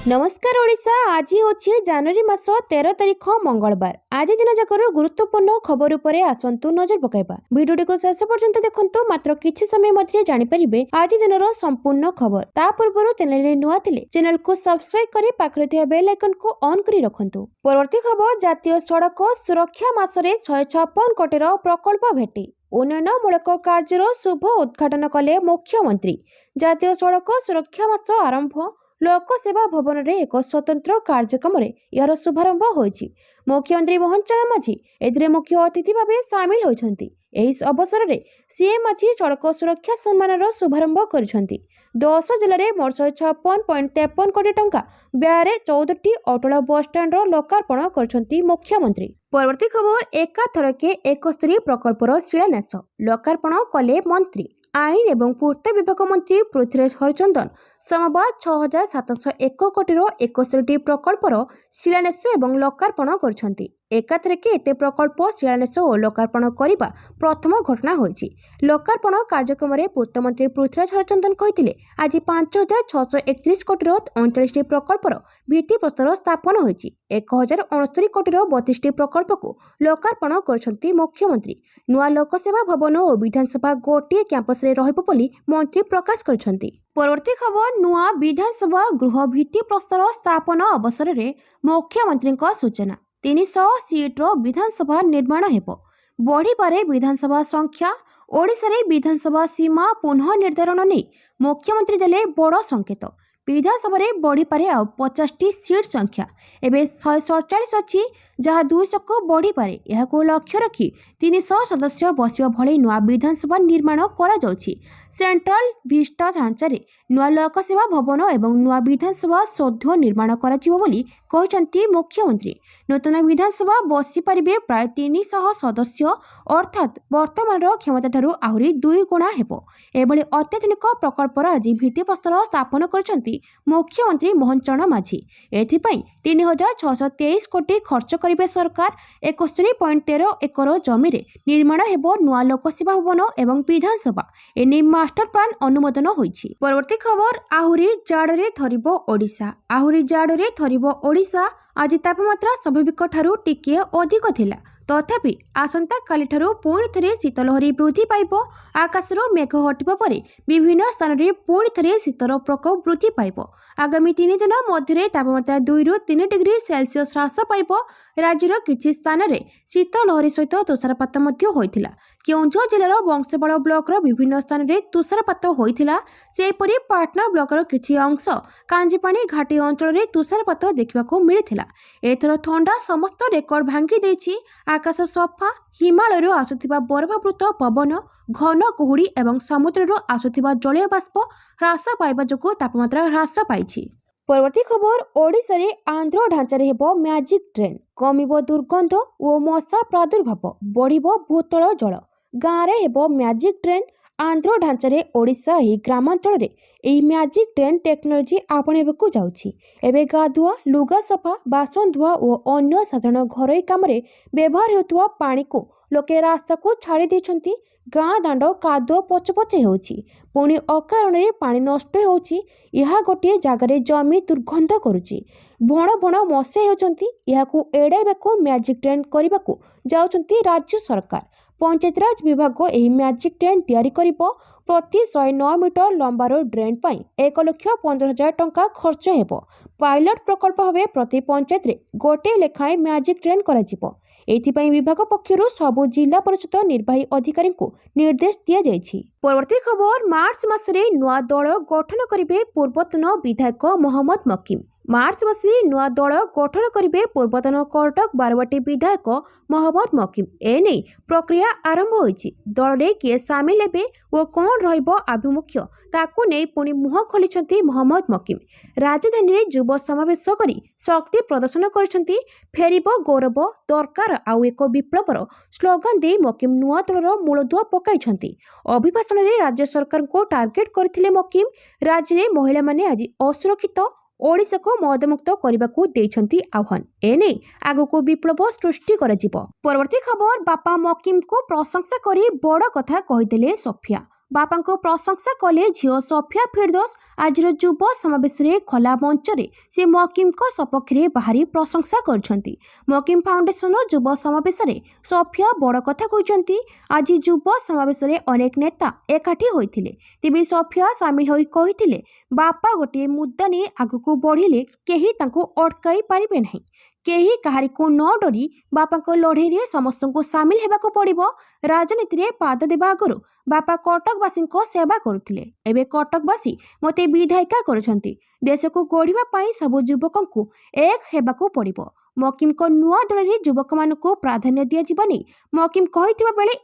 नमस्कार ओडिशा। आज होछि जनवरी मास 13 तारिख मंगलवार। आज दिन जाकर गुरुत्वपूर्ण खबर उपरे आसंतु नजर पकाइबा। वीडियो को शेष पर्यंत देखंतु, मात्र किछि समय मध्ये जानि परिबे आज दिनर संपूर्ण खबर। ता पूर्वरु चैनल रे नुआ थिले चैनल को सब्सक्राइब करी पाखरे थिया बेल आइकन को ऑन करी रखंतु। परवर्ती खबर, जातीय सड़क सुरक्षा मासरे 656 कोटीर प्रकल्प भेटी उन्नयनमूलक कार्यर शुभ उद्घाटन कले मुख्यमंत्री। जातीय सड़क सुरक्षा मास आरंभ लोकसेवा भवन रे एक स्वतंत्र कार्यक्रम रे यार शुभारंभ होइछि। मुख्यमंत्री मोहन चरण माझी एथिरे मुख्य अतिथि भाबे शामिल होइछन्ति। एही अवसर रे सीएम माझी सड़क सुरक्षा सम्मान शुभारंभ करिसन्ति। 10 जिले में 56.53 कोटी टंका व्यय 14टी अटल बस स्टैंड लोकार्पण करिसन्ति मुख्यमंत्री। परवर्ती खबर, एकाथरके 71 प्रकल्पर शिलान्यास लोकार्पण कले मंत्री। आईन एवं पूर्त विभाग मंत्री पृथ्वीराज हरिचंदन समबाद 6701 कोटीर 71टी प्रकल्पर शिलान्यास एवं लोकार्पण करिसन्ति। एकाथरके एते प्रकल्प शिलान्यास और लोकार्पण करिबा प्रथम घटना होइछि। लोकार्पण कार्यक्रम रे पूर्त मंत्री पृथ्वीराज हरिचंदन कहिथिले आज 5631 कोटीर 39टी प्रकल्पर भित्ति प्रस्तर स्थापन होइछि। 1069 कोटीर 32टी प्रकल्प को लोकार्पण करिसन्ति मुख्यमंत्री। नुआ लोकसेवा भवन और विधानसभा गोटे कैंपस रे रहिबो बोली मंत्री प्रकाश करिसन्ति। परवर्ती खबर, नुआ विधानसभा गृह भित्ति प्रस्तर स्थापन अवसर रे मुख्यमंत्री सूचना। 300 सीट रो विधानसभा निर्माण हेबो। बढ़ी पारे विधानसभा संख्या। ओडिशा रे विधानसभा सीमा पुनः निर्धारण नै मुख्यमंत्री देले बड़ संकेत। विधानसभा रे बढ़ी पारे आ 50टी सीट संख्या एबे 147 अछि, जहाँ 200 को बढ़ी पारे। यहाको लक्ष्य रखी 300 सदस्य बसिबा भली नुआ विधानसभा निर्माण करा जाउछि। सेंट्रल विस्टा ढांचारे नुआ लोकसेवा भवन एवं नुआ विधानसभा सौध निर्माण करा जिवो बोली कहिसंति मुख्यमंत्री। नूतन विधानसभा बसी पारिबे प्राय 300 सदस्य, अर्थात वर्तमान क्षमता ठारू आहुरी 2 गुणा हेबो। एभली अत्याधुनिक प्रकल्पर आज भित्ति प्रस्तर स्थापन करिसंति मुख्यमंत्री मोहन चरण माझी। एथिपाई 3623 कोटी खर्च करिबे सरकार। 71.13 एकर जमी रे निर्माण हेबो नुआ लोकसेवा भवन एवं विधानसभा। एने मास्टर प्लान अनुमोदन होइछि। परवर्ती खबर, आहुरी जाड़े थरिबो ओडिशा। आहुरी जाड़े थरिबो ओडिशा। आज तापमात्रा स्वाभाविक ठारू टिके अधिक थिला, तथापि आसंता काली ठारू पुणी थरे शीतलहरी वृद्धि पाइब। आकाशर मेघ हटिबा परे विभिन्न स्थान रे पुणी थरे शीतर प्रकोप वृद्धि पाइब। आगामी 3 दिन मध्य तापमात्रा 2 ରୁ 3 डिग्री सेल्सियस ह्रास पाइब। राज्यर किछि स्थान रे शीतलहरी सहित तुषारपात मध्य होइथिला। केउंझर जिल्लार बंशवाल ब्लॉकर विभिन्न स्थान रे तुषारपात होइथिला। सेपरि पाटना ब्लॉकर किछि अंश कांजीपाणी घाटी अंचल रे तुषारपात देखिबाकू मिलिथिला। एथर ठंडा समस्त रेकर्ड भांगी देछि। आकाश सफा। हिमालय आसुथिबा बरफावृत पवन, घन कुहुड़ी एवं समुद्र आसुथिबा जलीय बाष्प ह्रास पाइबा जोगु तापमात्रा ह्रास पाइछि। परवर्ती खबर, ओडिशा रे आंध्र ढांचारे हेबो मैजिक ट्रेन। कमिबो दुर्गंध और मशा प्रादुर्भाव, बढ़िबो भूतल जल। गाँव रे हेबो मैजिक ट्रेन। आंध्र ढांचारे ओडिशा ही ग्रामांचल रे एही मैजिक ट्रेन टेक्नोलोजी आपणेबाकू जाउछि। एबे गाधुआ, लुगा सफा, बासन धुआ और अन्य साधारण घरोई काम रे व्यवहार हेउथुवा पानी को लोके रास्ता को छाड़ी देछंती। गाँ दांड कादुआ पचपचे होउछि, पुणी अकारण रे पानी नष्ट होउछि। यहा गोटे जगार जमी दुर्गंध करुछि। भण भण मशा हेउछंती। यहाकू एड़ाइबाकू मैजिक ट्रेन करिबाकू जाउछंती राज्य सरकार। पंचायतराज विभाग एही मैजिक ट्रेन तैयारी करिबो। प्रति 109 मीटर लंबार ट्रेन पाई 1,15,000 टंका खर्च हेबो। पायलट प्रकल्प भावे प्रति पंचायत रे गोटे लेखाएं मैजिक ट्रेन कराजिबो। एथिपाई विभाग पक्षरु सबु जिला परिषद निर्वाही अधिकारी को निर्देश दिया जायछि। परवर्ती खबर, मार्च मासरे नुआ दल गठन करिबे पूर्वतन विधायक मोहम्मद मकीम। मार्च मासरे नुआ दल गठन करिबे पूर्वतन कटक बारवाटी विधायक मोहम्मद मकीम। एने प्रक्रिया आरंभ होइछि। दल रे किए शामिल हेबे ओ कोन रहिबो आभिमुख्य ताकू नै पुणी मुह खोलिछंती मोहम्मद मकीम। राजधानी रे युव समावेश करी शक्ति प्रदर्शन करिछंती। फेरिबो गौरव दरकार आउ एक विप्लवर स्लोगान दे मकीम नुआ दलर मूलदुआ पकाइछंती। अभिभाषण रे राज्य सरकार को टार्गेट करथिले मकीम। राज्य रे महिला माने आज असुरक्षित ओडिशा को मदमुक्त करने देइछंती आह्वान। एने आगो को विप्लव सृष्टि कराजिबो। परवर्ती खबर, बापा मकीम को प्रशंसा करी बड़ कथा कहिदेले सफिया। ବାପାଙ୍କୁ ପ୍ରଶଂସା କଲେ ଝିଅ ସଫିଆ ଫିରଦୋସ। ଆଜିର ଯୁବ ସମାବେଶରେ ଖୋଲା ମଞ୍ଚରେ ସେ ମକିମଙ୍କ ସପକ୍ଷରେ ବାହାରି ପ୍ରଶଂସା କରିଛନ୍ତି। ମକିମ ଫାଉଣ୍ଡେସନ ଯୁବ ସମାବେଶରେ ସଫିଆ ବଡ଼ କଥା କହିଛନ୍ତି। ଆଜି ଯୁବ ସମାବେଶରେ ଅନେକ ନେତା ଏକାଠି ହୋଇଥିଲେ। ତେବେ ସଫିଆ ସାମିଲ ହୋଇ କହିଥିଲେ, ବାପା ଗୋଟିଏ ମୁଦ୍ଦା ନେଇ ଆଗକୁ ବଢ଼ିଲେ କେହି ତାଙ୍କୁ ଅଟକାଇ ପାରିବେ ନାହିଁ। କେହି କାହାରିକୁ ନ ଡରି ବାପାଙ୍କ ଲଢ଼େଇରେ ସମସ୍ତଙ୍କୁ ସାମିଲ ହେବାକୁ ପଡ଼ିବ। ରାଜନୀତିରେ ପାଦ ଦେବା ଆଗରୁ ବାପା କଟକବାସୀଙ୍କ ସେବା କରୁଥିଲେ। ଏବେ କଟକବାସୀ ମୋତେ ବିଧାୟିକା କରୁଛନ୍ତି। ଦେଶକୁ ଗଢ଼ିବା ପାଇଁ ସବୁ ଯୁବକଙ୍କୁ ଏକ ହେବାକୁ ପଡ଼ିବ। ମକିମଙ୍କ ନୂଆ ଦଳରେ ଯୁବକମାନଙ୍କୁ ପ୍ରାଧାନ୍ୟ ଦିଆଯିବ ନେଇ ମକିମ କହିଥିବା ବେଳେ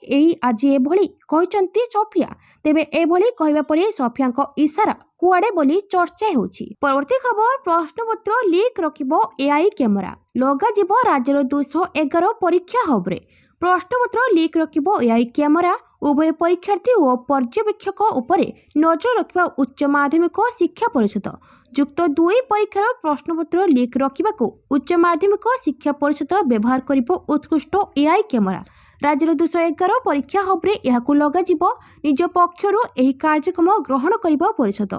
ଆଜି ଏଭଳି କହିଛନ୍ତି ସଫିଆ। ତେବେ ଏଭଳି କହିବା ପରେ ସଫିଆଙ୍କ ଇସାରା କୁଆଡ଼େ ବୋଲି ଚର୍ଚ୍ଚା ହେଉଛି। ପରବର୍ତ୍ତୀ ଖବର, ପ୍ରଶ୍ନପତ୍ର ଲିକ୍ ରଖିବ ଏଆଇ କ୍ୟାମେରା। ଲଗାଯିବ ରାଜ୍ୟର 211 ପରୀକ୍ଷା ହବ୍ରେ। ପ୍ରଶ୍ନପତ୍ର ଲିକ୍ ରଖିବ ଏଆଇ କ୍ୟାମେରା। ଉଭୟ ପରୀକ୍ଷାର୍ଥୀ ଓ ପର୍ଯ୍ୟବେକ୍ଷକ ଉପରେ ନଜର ରଖିବା ଉଚ୍ଚ ମାଧ୍ୟମିକ ଶିକ୍ଷା ପରିଷଦ। ଯୁକ୍ତ 2 ପରୀକ୍ଷାର ପ୍ରଶ୍ନପତ୍ର ଲିକ୍ ରଖିବାକୁ ଉଚ୍ଚ ମାଧ୍ୟମିକ ଶିକ୍ଷା ପରିଷଦ ବ୍ୟବହାର କରିବ ଉତ୍କୃଷ୍ଟ ଏଆଇ କ୍ୟାମେରା। ରାଜ୍ୟର 211 ପରୀକ୍ଷା ହବ୍ରେ ଏହାକୁ ଲଗାଯିବ। ନିଜ ପକ୍ଷରୁ ଏହି କାର୍ଯ୍ୟକ୍ରମ ଗ୍ରହଣ କରିବ ପରିଷଦ।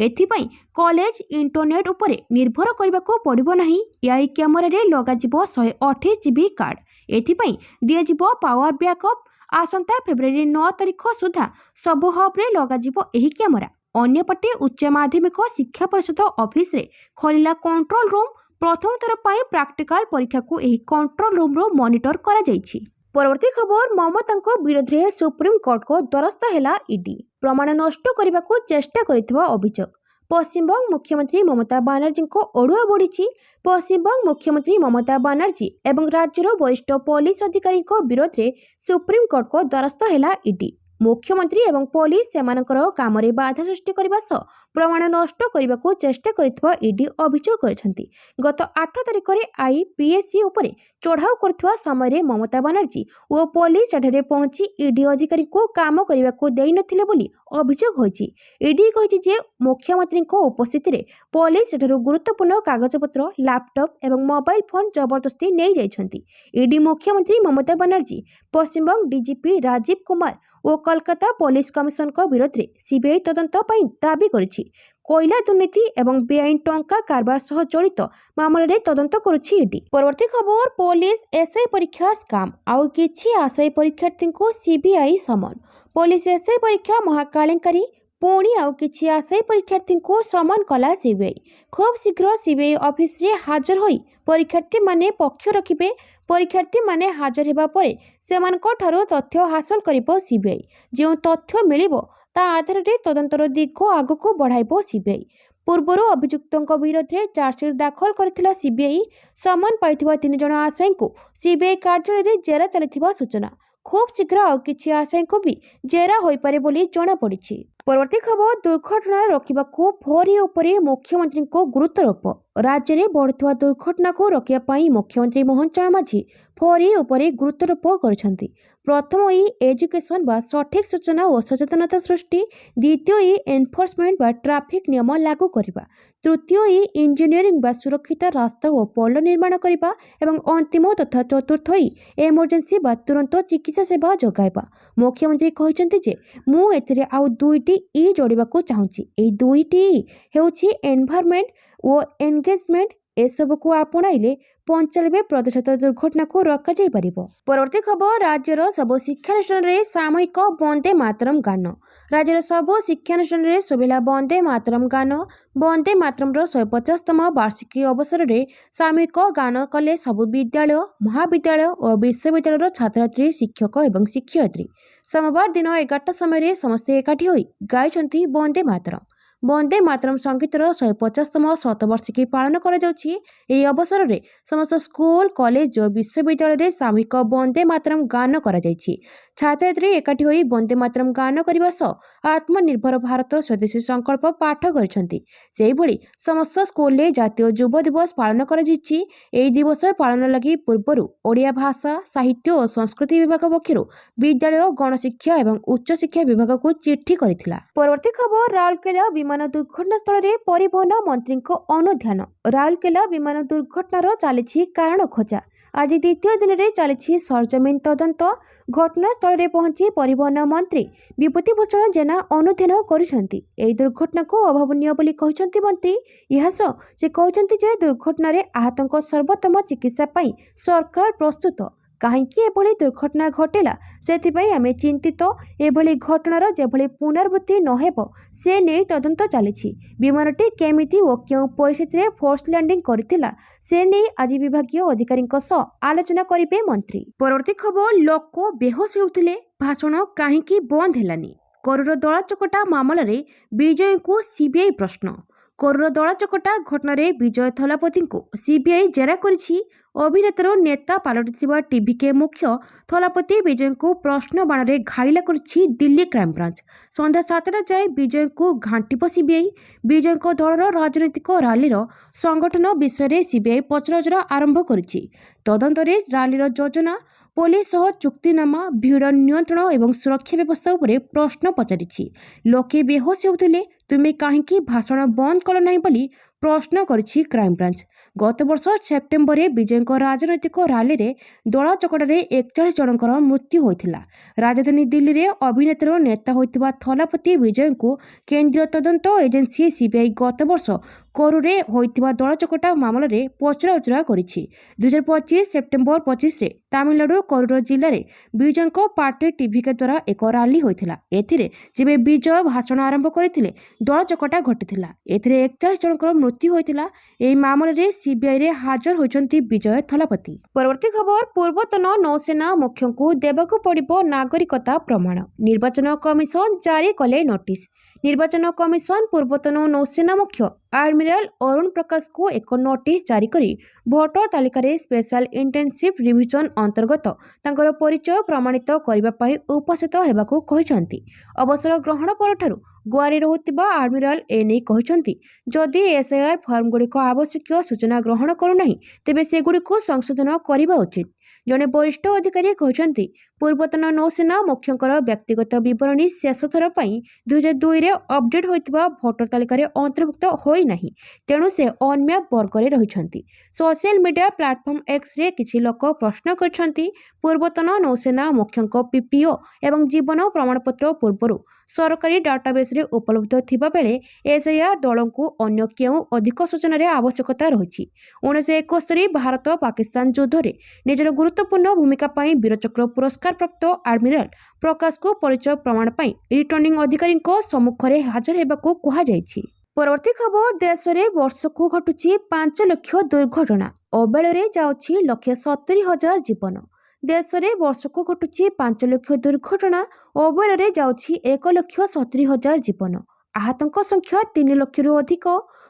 ଏଥିପାଇଁ କଲେଜ ଇଣ୍ଟରନେଟ୍ ଉପରେ ନିର୍ଭର କରିବାକୁ ପଡ଼ିବ ନାହିଁ। ଏଆଇ କ୍ୟାମେରାରେ ଲଗାଯିବ 128 GB କାର୍ଡ। ଏଥିପାଇଁ ଦିଆଯିବ ପାୱାର ବ୍ୟାକଅପ୍। ଆସନ୍ତା ଫେବୃଆରୀ 9 ତାରିଖ ସୁଦ୍ଧା ସବୁ ହବ୍ରେ ଲଗାଯିବ ଏହି କ୍ୟାମେରା। ଅନ୍ୟପଟେ ଉଚ୍ଚ ମାଧ୍ୟମିକ ଶିକ୍ଷା ପରିଷଦ ଅଫିସରେ ଖୋଲିଲା କଣ୍ଟ୍ରୋଲ ରୁମ୍। ପ୍ରଥମ ଥର ପାଇଁ ପ୍ରାକ୍ଟିକାଲ ପରୀକ୍ଷାକୁ ଏହି କଣ୍ଟ୍ରୋଲ ରୁମ୍ରୁ ମନିଟର କରାଯାଇଛି। ପରବର୍ତ୍ତୀ ଖବର, ମମତାଙ୍କ ବିରୋଧରେ ସୁପ୍ରିମକୋର୍ଟଙ୍କ ଦ୍ୱାରସ୍ଥ ହେଲା ଇଡି। ପ୍ରମାଣ ନଷ୍ଟ କରିବାକୁ ଚେଷ୍ଟା କରିଥିବା ଅଭିଯୋଗ। ପଶ୍ଚିମବଙ୍ଗ ମୁଖ୍ୟମନ୍ତ୍ରୀ ମମତା ବାନାର୍ଜୀଙ୍କ ଅଡ଼ୁଆ ବଢ଼ିଛି। ପଶ୍ଚିମବଙ୍ଗ ମୁଖ୍ୟମନ୍ତ୍ରୀ ମମତା ବାନାର୍ଜୀ ଏବଂ ରାଜ୍ୟର ବରିଷ୍ଠ ପୋଲିସ ଅଧିକାରୀଙ୍କ ବିରୋଧରେ ସୁପ୍ରିମକୋର୍ଟଙ୍କ ଦ୍ୱାରସ୍ଥ ହେଲା ଇଡି। ମୁଖ୍ୟମନ୍ତ୍ରୀ ଏବଂ ପୋଲିସ ସେମାନଙ୍କର କାମରେ ବାଧା ସୃଷ୍ଟି କରିବା ସହ ପ୍ରମାଣ ନଷ୍ଟ କରିବାକୁ ଚେଷ୍ଟା କରିଥିବା ଇଡି ଅଭିଯୋଗ କରିଛନ୍ତି। ଗତ 8 ତାରିଖରେ ଆଇପିଏସି ଉପରେ ଚଢ଼ାଉ କରୁଥିବା ସମୟରେ ମମତା ବାନାର୍ଜୀ ଓ ପୋଲିସ ସେଠାରେ ପହଞ୍ଚି ଇଡି ଅଧିକାରୀଙ୍କୁ କାମ କରିବାକୁ ଦେଇନଥିଲେ ବୋଲି ଅଭିଯୋଗ ହୋଇଛି। ଇଡି କହିଛି ଯେ ମୁଖ୍ୟମନ୍ତ୍ରୀଙ୍କ ଉପସ୍ଥିତିରେ ପୋଲିସ ସେଠାରୁ ଗୁରୁତ୍ୱପୂର୍ଣ୍ଣ କାଗଜପତ୍ର, ଲାପଟପ୍ ଏବଂ ମୋବାଇଲ ଫୋନ୍ ଜବରଦସ୍ତି ନେଇଯାଇଛନ୍ତି। ଇଡି ମୁଖ୍ୟମନ୍ତ୍ରୀ ମମତା ବାନାର୍ଜୀ, ପଶ୍ଚିମବଙ୍ଗ ଡିଜିପି ରାଜୀବ କୁମାର ଓ କୋଲକାତା ପୋଲିସ କମିଶନଙ୍କ ବିରୋଧରେ ସିବିଆଇ ତଦନ୍ତ ପାଇଁ ଦାବି କରିଛି। କୋଇଲା ଦୁର୍ନୀତି ଏବଂ ବେଆଇନ ଟଙ୍କା କାରବାର ସହ ଜଡ଼ିତ ମାମଲାରେ ତଦନ୍ତ କରୁଛି ଇଡି। ପରବର୍ତ୍ତୀ ଖବର, ପୋଲିସ ଏସ୍ଆଇ ପରୀକ୍ଷା ସ୍କାମ୍। ଆଉ କିଛି ଆଶାୟୀ ପରୀକ୍ଷାର୍ଥୀଙ୍କୁ ସିବିଆଇ ସମନ। ପୋଲିସ ଏସ୍ଆଇ ପରୀକ୍ଷା ମହାକାଳେଙ୍କାରୀ। ପୁଣି ଆଉ କିଛି ଆଶାୟୀ ପରୀକ୍ଷାର୍ଥୀଙ୍କୁ ସମନ କଲା ସିବିଆଇ। ଖୁବ୍ ଶୀଘ୍ର ସିବିଆଇ ଅଫିସରେ ହାଜର ହୋଇ ପରୀକ୍ଷାର୍ଥୀମାନେ ପକ୍ଷ ରଖିବେ। ପରୀକ୍ଷାର୍ଥୀମାନେ ହାଜର ହେବା ପରେ ସେମାନଙ୍କଠାରୁ ତଥ୍ୟ ହାସଲ କରିବ ସିବିଆଇ। ଯେଉଁ ତଥ୍ୟ ମିଳିବ ତା ଆଧାରରେ ତଦନ୍ତର ଦିଗ ଆଗକୁ ବଢ଼ାଇବ ସିବିଆଇ। ପୂର୍ବରୁ ଅଭିଯୁକ୍ତଙ୍କ ବିରୋଧରେ ଚାର୍ଜସିଟ୍ ଦାଖଲ କରିଥିଲା ସିବିଆଇ। ସମନ ପାଇଥିବା 3 ଜଣ ଆଶାୟୀଙ୍କୁ ସିବିଆଇ କାର୍ଯ୍ୟାଳୟରେ ଜେରା ଚାଲିଥିବା ସୂଚନା। ଖୁବ୍ ଶୀଘ୍ର ଆଉ କିଛି ଆଶାୟୀଙ୍କୁ ବି ଜେରା ହୋଇପାରେ ବୋଲି ଜଣାପଡ଼ିଛି। ପରବର୍ତ୍ତୀ ଖବର, ଦୁର୍ଘଟଣା ରୋକିବାକୁ 4E ଉପରେ ମୁଖ୍ୟମନ୍ତ୍ରୀଙ୍କ ଗୁରୁତ୍ୱାରୋପ। ରାଜ୍ୟରେ ବଢ଼ୁଥିବା ଦୁର୍ଘଟଣାକୁ ରୋକିବା ପାଇଁ ମୁଖ୍ୟମନ୍ତ୍ରୀ ମୋହନ ଚରଣ ମାଝୀ 4E ଉପରେ ଗୁରୁତ୍ୱାରୋପ କରିଛନ୍ତି। ପ୍ରଥମ ଇ ଏଜୁକେସନ ବା ସଠିକ ସୂଚନା ଓ ସଚେତନତା ସୃଷ୍ଟି। ଦ୍ୱିତୀୟ ଇ ଏନଫୋର୍ସମେଣ୍ଟ ବା ଟ୍ରାଫିକ ନିୟମ ଲାଗୁ କରିବା। ତୃତୀୟ ଇ ଇଞ୍ଜିନିୟରିଂ ବା ସୁରକ୍ଷିତ ରାସ୍ତା ଓ ପୋଲ ନିର୍ମାଣ କରିବା ଏବଂ ଅନ୍ତିମ ତଥା ଚତୁର୍ଥ ଇ ଏମର୍ଜେନ୍ସି ବା ତୁରନ୍ତ ଚିକିତ୍ସା ସେବା ଯୋଗାଇବା। ମୁଖ୍ୟମନ୍ତ୍ରୀ କହିଛନ୍ତି ଯେ ମୁଁ ଏଥିରେ ଆଉ 2ଟି ଇ ଯୋଡ଼ିବାକୁ ଚାହୁଁଛି। ଏହି 2ଟି ଇ ହେଉଛି ଏନଭାରମେଣ୍ଟ ଓ ଏନଗେଜମେଣ୍ଟ। ଏସବୁକୁ ଆପଣାଇଲେ 95% ଦୁର୍ଘଟଣାକୁ ରୋକାଯାଇପାରିବ। ପରବର୍ତ୍ତୀ ଖବର, ରାଜ୍ୟର ସବୁ ଶିକ୍ଷାନୁଷ୍ଠାନରେ ସାମୂହିକ ବନ୍ଦେ ମାତରମ୍ ଗାନ। ରାଜ୍ୟର ସବୁ ଶିକ୍ଷାନୁଷ୍ଠାନରେ ଶୁଭିଲା ବନ୍ଦେ ମାତରମ୍ ଗାନ। ବନ୍ଦେ ମାତରମ୍ର 150ତମ ବାର୍ଷିକୀ ଅବସରରେ ସାମୂହିକ ଗାନ କଲେ ସବୁ ବିଦ୍ୟାଳୟ, ମହାବିଦ୍ୟାଳୟ ଓ ବିଶ୍ୱବିଦ୍ୟାଳୟର ଛାତ୍ରଛାତ୍ରୀ, ଶିକ୍ଷକ ଏବଂ ଶିକ୍ଷୟିତ୍ରୀ। ସୋମବାର ଦିନ 11ଟା ସମୟରେ ସମସ୍ତେ ଏକାଠି ହୋଇ ଗାଇଛନ୍ତି ବନ୍ଦେ ମାତରମ୍। ବନ୍ଦେ ମାତରମ୍ ସଙ୍ଗୀତର 150ତମ ଶତବାର୍ଷିକୀ ପାଳନ କରାଯାଉଛି। ଏହି ଅବସରରେ ସମସ୍ତ ସ୍କୁଲ, କଲେଜ ଓ ବିଶ୍ୱବିଦ୍ୟାଳୟରେ ସାମୂହିକ ବନ୍ଦେ ମାତରମ୍ ଗାନ କରାଯାଇଛି। ଛାତ୍ରଛାତ୍ରୀ ଏକାଠି ହୋଇ ବନ୍ଦେ ମାତରମ୍ ଗାନ କରିବା ସହ ଆତ୍ମନିର୍ଭର ଭାରତ ସ୍ୱଦେଶୀ ସଂକଳ୍ପ ପାଠ କରିଛନ୍ତି। ସେହିଭଳି ସମସ୍ତ ସ୍କୁଲରେ ଜାତୀୟ ଯୁବ ଦିବସ ପାଳନ କରାଯାଇଛି। ଏହି ଦିବସ ପାଳନ ଲାଗି ପୂର୍ବରୁ ଓଡ଼ିଆ ଭାଷା, ସାହିତ୍ୟ ଓ ସଂସ୍କୃତି ବିଭାଗ ପକ୍ଷରୁ ବିଦ୍ୟାଳୟ, ଗଣଶିକ୍ଷା ଏବଂ ଉଚ୍ଚଶିକ୍ଷା ବିଭାଗକୁ ଚିଠି କରିଥିଲା। ପରବର୍ତ୍ତୀ ଖବର, ରାଉରକେଲା ବିମାନ ଦୁର୍ଘଟଣାସ୍ଥଳରେ ପରିବହନ ମନ୍ତ୍ରୀଙ୍କ ଅନୁଧ୍ୟାନ। ରାଉରକେଲା ବିମାନ ଦୁର୍ଘଟଣାର ଚାଲିଛି କାରଣ ଖୋଜା। आज द्वितीय दिन में चली सरजमीन तदंत। घटनास्थल में पहुंची परिवहन मंत्री विभूतिभूषण जेना अनुध्यान करुछंती। एही दुर्घटना को अभावनीय बोली कहिसंती मंत्री। यहासह से कहते जे दुर्घटना आहतों सर्वोत्तम चिकित्सा पाई सरकार प्रस्तुत। कहीं एभली दुर्घटना घटेला से आमे चिंतित। एभली घटनार जेभली पुनरावृत्ति नहेब से नहीं तदंत चली। विमानटी केमिति और क्यों परिस्थिति में फोर्स लैंडिंग करथिला से नहीं आज विभागीय अधिकारीଙ୍କ सह आलोचना करिवे मंत्री। परवर्ती खबर, लोक बेहोश होउथिले भाषण काहेकि बंद हेलानी। करूर दलाचकटा मामलें विजय को सीबीआई प्रश्न। करूर दलाचकटा घटना विजय थलापति को सीबीआई जेरा करिछि। अभिनेतर नेता पलटिथिबा टीवीके मुख्य थलापति विजय को प्रश्न बाण में घाइला करिछि दिल्ली क्राइमब्रांच। संध्या 7टा जाए विजय को घांटिब सीबीआई। विजय दलर राजनैतिक रैलीर संगठन विषय सीबीआई पचराउचरा आरंभ करिछि। तदंतरे रैलीर योजना, पुलिस सह चुक्तिनामा, भिड़ नियंत्रण और सुरक्षा व्यवस्था उपरे प्रश्न पचारिछि। लोके बेहोश होउथिले, तुमे काहेकि भाषण बंद कल नाही बोली प्रश्न करिछि क्राइमब्रांच। गत वर्ष सेप्टेम्बर में विजय राजनैतिक रैली रे दला चकड़े 41 जनकर मृत्यु होइथिला। राजधानी दिल्ली रे अभिनेतर नेता होइतिबा थलापति विजय को केंद्रीय तदंत एजेंसी सीबीआई गत वर्ष करूरे होइतिबा दला चकटा मामला रे पचराउचरा करिछि। 2025 सेप्टेम्बर 25 रे तमिलनाडु करूर जिले में विजय पार्टी टीवी के द्वारा एक रैली होइथिला। एथिरे जेबे विजय भाषण आरंभ करथिले दला चकटा घटिथिला। एथिरे 41 जनकर मृत्यु होइथिला। एही मामला रे सीबीआई रे हाजर होइचंती विजय थलापति। परवर्ती खबर, पूर्वतन नौसेना मुख्य को देबाकू पड़िबो नागरिकता प्रमाण। निर्वाचन कमिशन जारी कले नोटिस। निर्वाचन कमिशन पूर्वतन नौसेना मुख्य एडमिरल अरुण प्रकाश को एक नोटिस जारी करी भोटर तालिका रे स्पेशल इंटेंसिव रिविजन अंतर्गत तांकर परिचय प्रमाणित करबा पई उपस्थित हेबाकू कहिसंती। अवसर ग्रहण परठारु गोवारे रहुतिबा एडमिरल एने कहिसंती जदि एसआईआर फॉर्म गुड़िक आवश्यक सूचना ग्रहण करूनाही तेबे सेगुड़िक संशोधन करबा उचित। जड़े वरिष्ठ अधिकारी कहते पूर्वतन नौसेना मुख्यंकर व्यक्तिगत विवरणी शेष थर पर 2002 रे अपडेट होइतिबा भोटर तालिका रे अंतर्भुक्त होई नाही, तेणु से अनम्याप वर्ग रे रहिछंती। सोशल मीडिया प्लेटफॉर्म एक्स रे किछि लोक प्रश्न करछंती पूर्वतन नौसेना मुख्यंक पीपीओ एवं जीवन प्रमाणपत्र पूर्वरु सरकारी डाटाबेस रे उपलब्ध थिबा बेले एसआईआर दलों को अन्य केउ अधिक सूचना रे आवश्यकता रहिछि। 1971 भारत पाकिस्तान युद्ध रे निजर गुरुत्वपूर्ण भूमिका पाई वीरचक्र पुरस्कार प्राप्त एडमिरल प्रकाश को परिचय प्रमाण पाई रिटर्निंग अधिकारी सम्मुख में हाजर हेबाकू कहा जायछि। परवर्ती खबर, देश में वर्षकू घटुची 5 लाख दुर्घटना, अबेଳରେ जाउछि 1,70,000 जीवन। देश में वर्षकू घटुची 5 लाख दुर्घटना, अबेଳରେ जाउछि 1,70,000 जीवन। आहतों संख्या 3 लाख अधिक।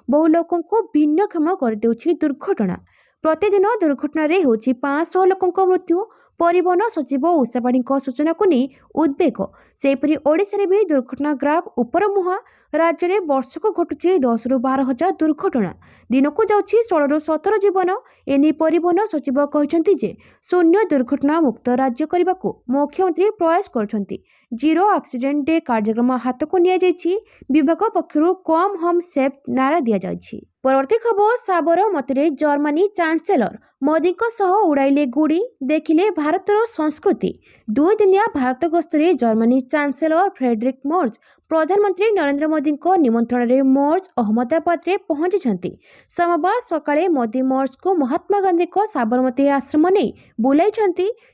बहु लोकों को भिन्नक्षम कर देउछि दुर्घटना। प्रतिदिन दुर्घटना रे होछि 500 लोकों मृत्यु। परिवहन सचिव उषा पाढ़ी सूचना को नहीं उद्वेग। सेपरी ओडिशा रे भी दुर्घटना ग्राफ उपर मुहां। राज्य में वर्षक घटुची 10 ରୁ 12 हजार दुर्घटना। दिन को जाउछि 16 ରୁ 17 जीवन। एने परिवहन सचिव कहते जे शून्य दुर्घटना मुक्त राज्य करने को मुख्यमंत्री प्रयास करछंती। जीरो एक्सीडेंट डे कार्यक्रम हाथ को निया जायछि। विभाग पक्षरु कम होम सेफ नारा दिया जायछि। परवर्ती खबर, साबरमती रे जर्मनी चांसेलर मोदी सह उड़ाइले गुड़ी, देखिले भारतर संस्कृति। 2 दिनिया भारत गस्तरे जर्मनी चांसेलर फ्रेडरिक मर्ज प्रधानमंत्री नरेंद्र मोदी निमंत्रण में मर्ज अहमदाबाद रे पहुंची। सोमवार सकाळे मोदी मर्ज को महात्मा गांधी साबरमती आश्रम नहीं बुलाई।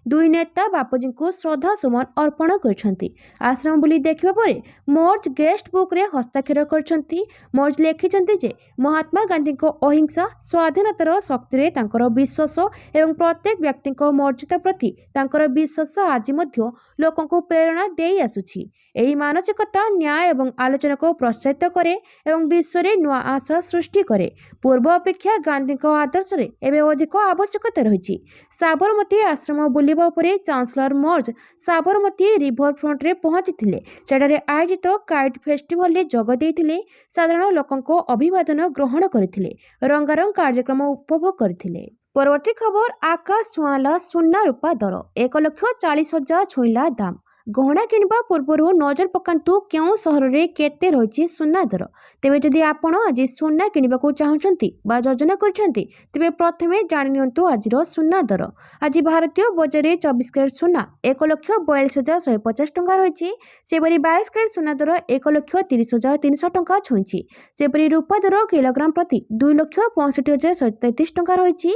दुई नेता बापूजी को श्रद्धा सुमन अर्पण करछंती। आश्रम बुली देखिबा परे मर्ज गेस्ट बुक रे हस्ताक्षर करछंती। मर्ज लिखिछंती जे महात्मा गांधी अहिंसा स्वाधीनतार शक्ति रे तांकर विश्वास एवं प्रत्येक व्यक्ति मर्यादा प्रति तांकर विश्वास आज मध्य लोकों को प्रेरणा दे आसुछि। एही मानसिकता न्याय एवं आलोचना को प्रोत्साहित करे एवं विश्व रे नुआ आशा सृष्टि करे। पूर्व अपेक्षा गांधी आदर्श रे एबे अधिक आवश्यकता रही। साबरमती आश्रम बुलिबा उपरे चांसलर मर्ज साबरमती रिवर फ्रंट रे पहुंची। सेठारे आयोजित काइट फेस्टिवल रे जोग देइथिले। साधारण लोकों अभिवादन ग्रहण करथिले। रंगारंग कार्यक्रम उपभोग करथिले। परवर्ती खबर, आकाश छुआला सुना रूपा दर, 1,40,000 छुईला दाम। गहना किणवा पूर्व नजर पकांतु केउं सहर रे केते रहिछि सुना दर। तेबे जदि आपण आज सुना किणवाकू चाहुछंती बा योजना करछंती तेबे प्रथमे जानि नियंतु आजिर सुना दर। आज भारतीय बजार रे 24 कैरेट सुना 1,42,150 टंका रहिछि। सेपरि 22 कैरेट सुना दर 1,30,300 टंका छुइछि। सेपरि रूपा दर किलोग्राम प्रति 2,65,133 टंका रहिछि।